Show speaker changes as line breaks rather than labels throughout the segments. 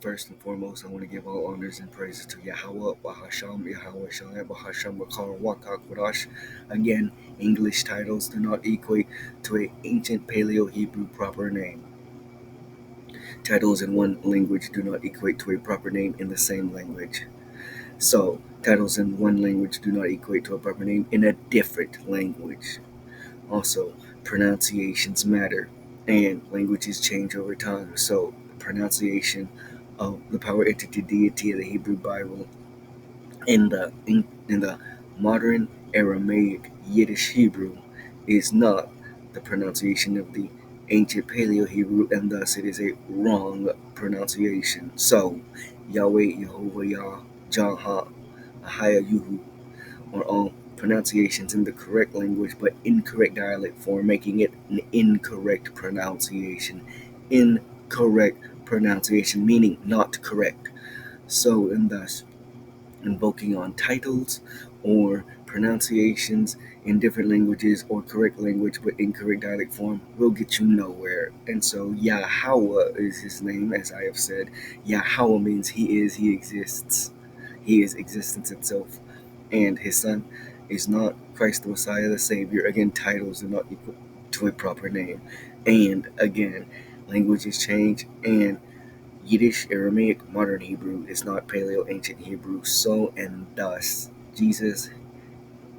First and foremost, I want to give all honors and praises to Yahweh, Bahasham, Yahweh Shai, Bahasham, Wakar, Waka, Kodash. Again, English titles do not equate to an ancient Paleo Hebrew proper name. Titles in one language do not equate to a proper name in the same language. So, titles in one language do not equate to a proper name in a different language. Also, pronunciations matter, and languages change over time. So, pronunciation of the power entity deity of the Hebrew Bible in the modern Aramaic Yiddish Hebrew is not the pronunciation of the ancient Paleo Hebrew, and thus it is a wrong pronunciation. So, Yahweh, Yehovah, Yah, Jaha, Ahaya, Yuhu are all pronunciations in the correct language but incorrect dialect form, making it an incorrect pronunciation. Incorrect pronunciation, meaning not correct. So, and thus, invoking on titles or pronunciations in different languages or correct language but incorrect dialect form will get you nowhere. And so Yahweh is his name, as I have said. Yahweh means he exists. He is existence itself. And his son is not Christ the Messiah, the Savior. Again, titles are not equal to a proper name. And again, languages change, and Yiddish, Aramaic, modern Hebrew is not Paleo ancient Hebrew. So and thus, Jesus,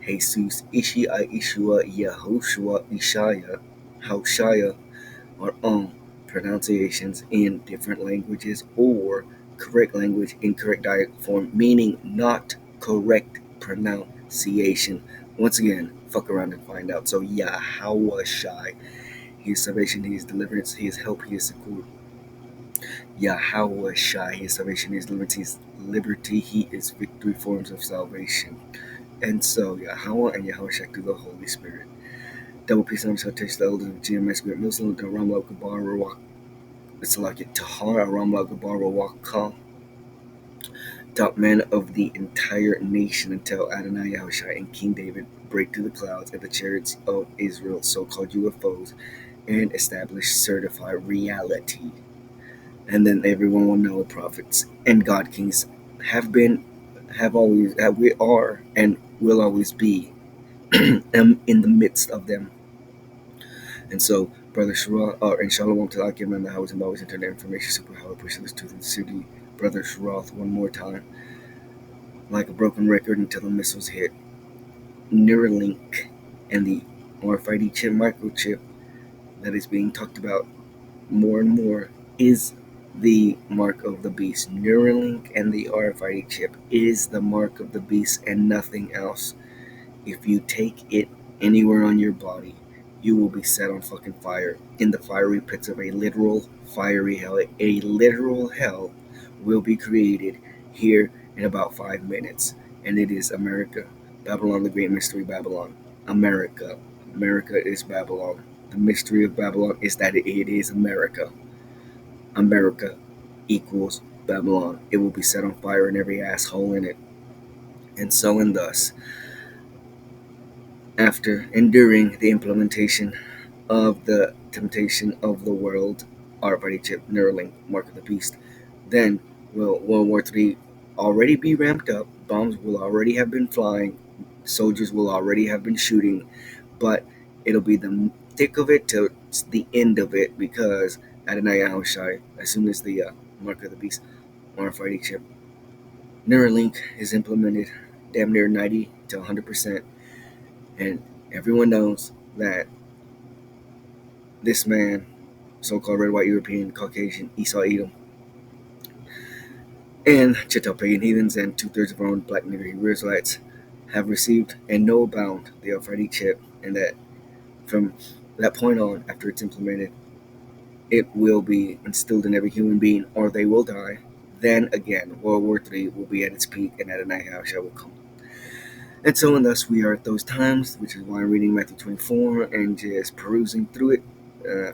Jesus, Ishia, Ishua, Yahushua, Ishaya, Hoshaya are all pronunciations in different languages or correct language, incorrect dialect form, meaning not correct pronunciation. Once again, fuck around and find out. So Yahweh Shai, he is salvation, he is deliverance, he is help, he is support. Yahweh Shai, his salvation, his liberty, he is victory, forms of salvation. And so Yahweh and Yahweh Shai through the Holy Spirit. Double peace and shall touch the elders of GMS Great Muslim, the Ramla Gabar Rawak, it's like it Tahar, Ramla Gabar Rawak, top man of the entire nation until Adonai Yahushua and King David break through the clouds and the chariots of Israel, so-called UFOs, and establish certified reality. And then everyone will know prophets and God kings have been, we are, and will always be in the midst of them. And so, Brother Shara, and Shalom to Akim and the house and always internet information super how to push this to the city. Brother Shroth, one more time, like a broken record until the missiles hit. Neuralink and the RFID chip microchip that is being talked about more and more is the mark of the beast. Neuralink and the RFID chip is the mark of the beast and nothing else. If you take it anywhere on your body, you will be set on fucking fire in the fiery pits of a literal fiery hell. A literal hell will be created here in about 5 minutes. And it is America. Babylon, the great mystery Babylon. America. America is Babylon. The mystery of Babylon is that it is America. America equals Babylon. It will be set on fire in every asshole in it. And so and thus, after enduring the implementation of the temptation of the world, RFID chip, Neuralink, Mark of the Beast, then will World War III already be ramped up, bombs will already have been flying, soldiers will already have been shooting, but it'll be the thick of it to the end of it, because Adonai Yahushai, as soon as the Mark of the Beast, RFID chip, Neuralink is implemented, damn near 90 to 100%, and everyone knows that this man, so-called red, white, European, Caucasian, Esau, Edom, and Gentile pagan heathens, and 2/3 of our own black nigger Hebrew Israelites have received and know about the RFID chip, and that from that point on, after it's implemented, it will be instilled in every human being, or they will die. Then again, World War III will be at its peak, and Adonai Yahushua will come. And so, and thus, we are at those times, which is why I'm reading Matthew 24 and just perusing through it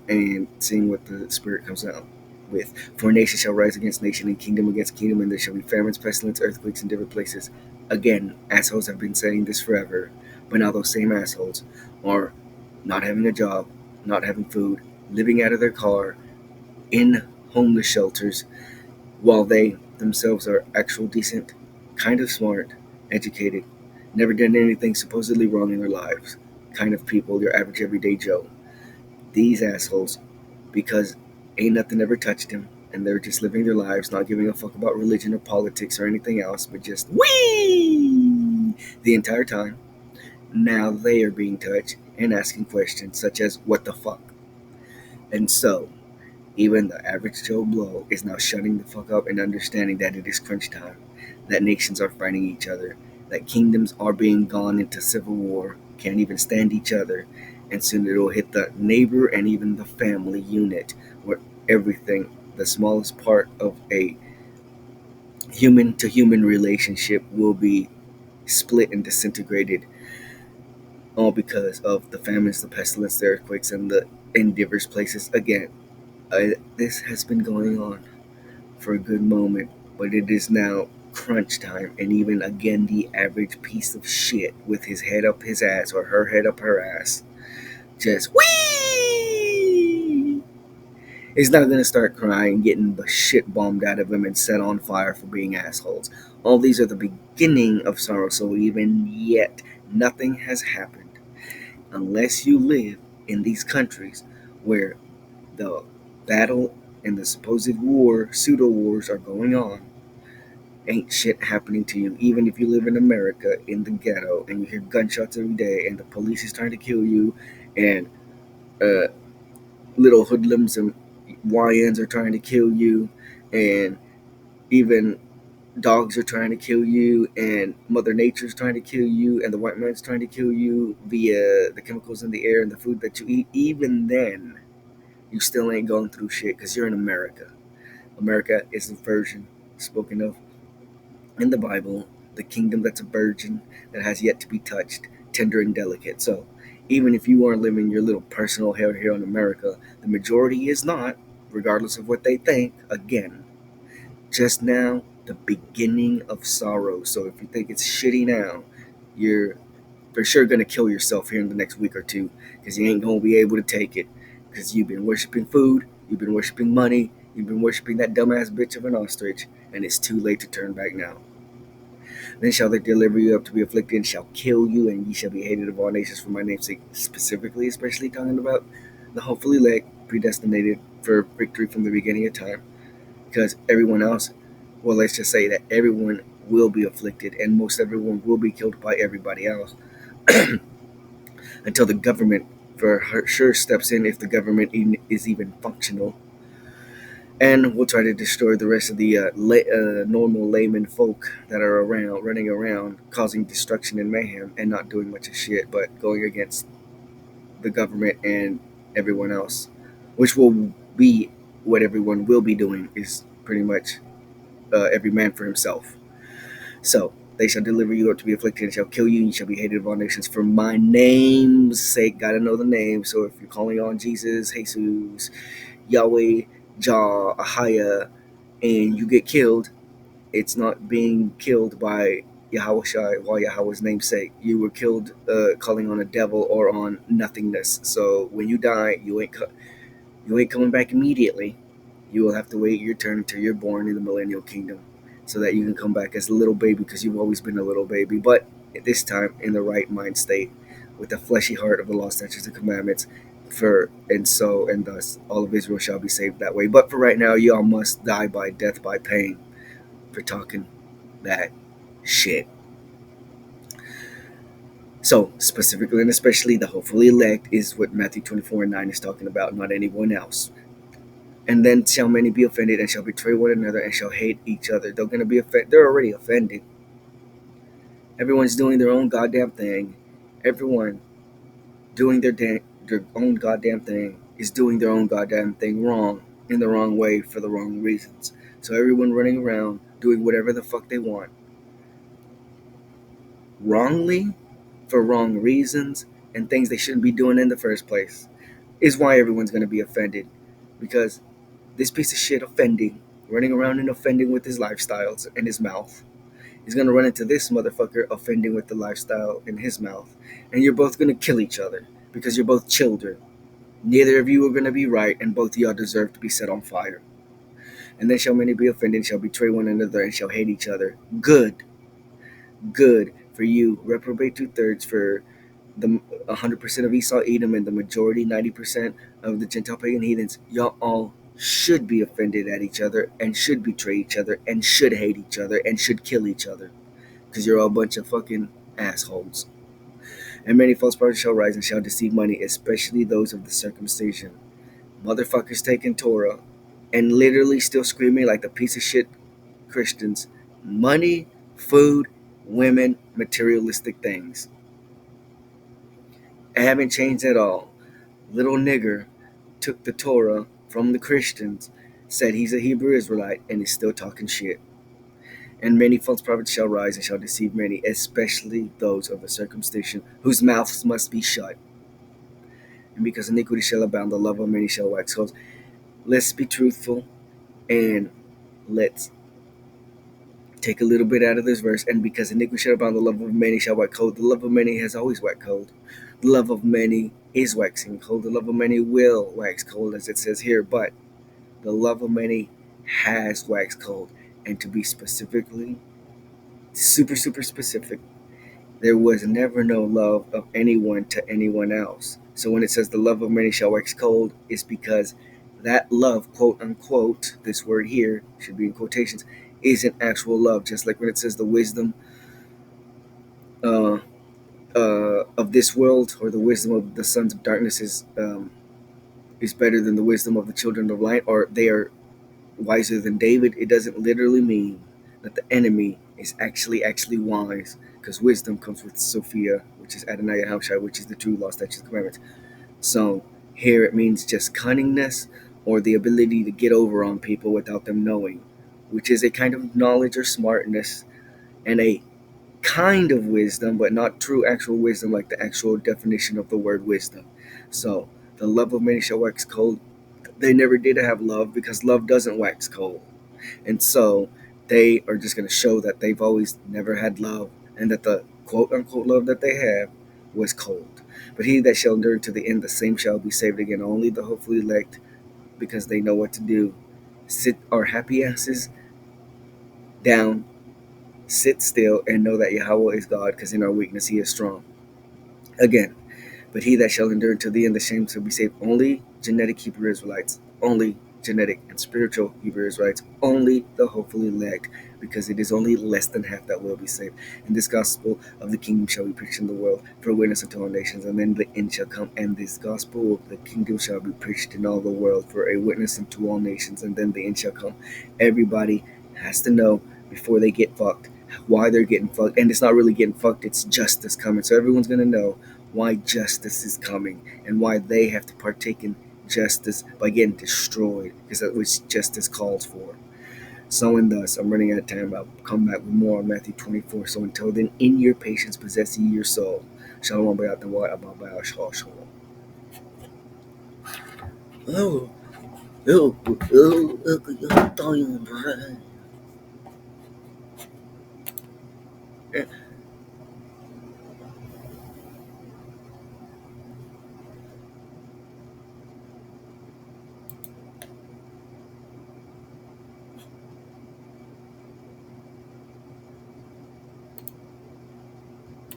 and seeing what the Spirit comes out with. For nation shall rise against nation and kingdom against kingdom, and there shall be famines, pestilence, earthquakes in different places. Again, assholes have been saying this forever, but now those same assholes are not having a job, not having food, living out of their car, in homeless shelters, while they themselves are actual decent, kind of smart, educated, never done anything supposedly wrong in their lives, kind of people, your average everyday Joe. These assholes, because ain't nothing ever touched them, and they're just living their lives, not giving a fuck about religion or politics or anything else, but just wee the entire time. Now they are being touched and asking questions such as what the fuck. And so, even the average Joe Blow is now shutting the fuck up and understanding that it is crunch time, that nations are fighting each other, that kingdoms are being gone into civil war, can't even stand each other, and soon it'll hit the neighbor and even the family unit, where everything, the smallest part of a human to human relationship, will be split and disintegrated, all because of the famines, the pestilence, the earthquakes, and the in diverse places. Again, this has been going on for a good moment, but it is now crunch time, and even again, the average piece of shit with his head up his ass or her head up her ass, just wee, is not gonna start crying, getting the shit bombed out of him and set on fire for being assholes. All these are the beginning of sorrow, so even yet, nothing has happened unless you live in these countries where the battle and the supposed war, pseudo wars, are going on. Ain't shit happening to you. Even if you live in America in the ghetto and you hear gunshots every day and the police is trying to kill you, and uh, little hoodlums and YNs are trying to kill you, and even dogs are trying to kill you, and Mother Nature's trying to kill you, and the white man's trying to kill you via the chemicals in the air and the food that you eat. Even then, you still ain't going through shit because you're in America. America is the version spoken of in the Bible, the kingdom that's a virgin that has yet to be touched, tender and delicate. So, even if you are living your little personal hell here in America, the majority is not, regardless of what they think. Again, just now, the beginning of sorrow. So, if you think it's shitty now, you're for sure going to kill yourself here in the next week or two because you ain't going to be able to take it because you've been worshiping food, you've been worshiping money, you've been worshiping that dumbass bitch of an ostrich, and it's too late to turn back now. Then shall they deliver you up to be afflicted, and shall kill you, and ye shall be hated of all nations for my name's sake. Specifically, especially talking about the hopefully elect, predestinated for victory from the beginning of time. Because everyone else, well, let's just say that everyone will be afflicted, and most everyone will be killed by everybody else until the government for sure steps in, if the government is even functional, and will try to destroy the rest of the normal layman folk that are around, running around, causing destruction and mayhem, and not doing much of shit, but going against the government and everyone else, which will be what everyone will be doing, is pretty much every man for himself. So they shall deliver you up to be afflicted, and shall kill you, and you shall be hated of all nations for my name's sake. Gotta know the name. So if you're calling on Jesus, Jesus, Yahweh, Jah, Ahaya, and you get killed, it's not being killed by Yahweh Shai, while Yahweh's namesake. You were killed calling on a devil or on nothingness. So when you die, you ain't coming back immediately. You will have to wait your turn until you're born in the millennial kingdom, so that you can come back as a little baby, because you've always been a little baby, but at this time in the right mind state, with the fleshy heart of the law, statutes, and commandments. For and so and thus all of Israel shall be saved that way. But for right now, y'all must die by death by pain for talking that shit. So specifically and especially, the hopefully elect is what Matthew 24:9 is talking about, not anyone else. And then shall many be offended, and shall betray one another, and shall hate each other. They're gonna be offended. They're already offended. Everyone's doing their own goddamn thing. Everyone doing their own goddamn thing is doing their own goddamn thing wrong, in the wrong way, for the wrong reasons. So everyone running around doing whatever the fuck they want, wrongly, for wrong reasons, and things they shouldn't be doing in the first place, is why everyone's gonna be offended. Because this piece of shit offending, running around and offending with his lifestyles and his mouth, is gonna run into this motherfucker offending with the lifestyle in his mouth, and you're both gonna kill each other because you're both children. Neither of you are gonna be right, and both of y'all deserve to be set on fire. And then shall many be offended, and shall betray one another, and shall hate each other. Good, good for you. Reprobate 2/3 for the 100% of Esau, Edom, and the majority, 90% of the Gentile pagan heathens. Y'all all should be offended at each other, and should betray each other, and should hate each other, and should kill each other. Because you're all a bunch of fucking assholes. And many false prophets shall rise and shall deceive many, especially those of the circumcision. Motherfuckers taking Torah and literally still screaming like the piece of shit Christians. Money, food, women, materialistic things. It haven't changed at all. Little nigger took the Torah from the Christians, said he's a Hebrew Israelite, and is still talking shit. And many false prophets shall rise and shall deceive many, especially those of the circumcision, whose mouths must be shut. And because iniquity shall abound, the love of many shall wax cold. Let's be truthful, and let's take a little bit out of this verse. And because iniquity shall abound, the love of many shall wax cold. The love of many has always waxed cold. The love of many is waxing cold. The love of many will wax cold, as it says here. But the love of many has waxed cold. And to be specifically, super, super specific, there was never no love of anyone to anyone else. So when it says the love of many shall wax cold, it's because that love, quote unquote, this word here should be in quotations, isn't actual love. Just like when it says the wisdom of this world, or the wisdom of the sons of darkness is better than the wisdom of the children of light, or they are wiser than David. It doesn't literally mean that the enemy is actually wise, because wisdom comes with Sophia, which is Adonai Yahushua, which is the true law, statutes, and commandments. So here it means just cunningness, or the ability to get over on people without them knowing, which is a kind of knowledge or smartness, and a kind of wisdom, but not true actual wisdom like the actual definition of the word wisdom. So the love of many shall wax cold. They never did have love, because love doesn't wax cold. And so they are just going to show that they've always never had love, and that the quote unquote love that they have was cold. But he that shall endure to the end, the same shall be saved. Again, only the hopefully elect, because they know what to do. Sit our happy asses down, sit still, and know that Yahweh is God, because in our weakness he is strong. Again, but he that shall endure to the end, the same shall be saved. Only genetic Hebrew Israelites, only genetic and spiritual Hebrew Israelites, only the hopefully elect, because it is only less than half that will be saved. And this gospel of the kingdom shall be preached in the world for a witness unto all nations, and then the end shall come, and this gospel of the kingdom shall be preached in all the world for a witness unto all nations, and then the end shall come. Everybody has to know before they get fucked why they're getting fucked. And it's not really getting fucked, it's justice coming. So everyone's going to know why justice is coming, and why they have to partake in justice by getting destroyed, because that's what justice calls for. So and thus, I'm running out of time. I'll come back with more on Matthew 24. So until then, in your patience possess ye your soul. Shalom bayat the wa ababa shalom. Oh, oh, oh, oh, oh,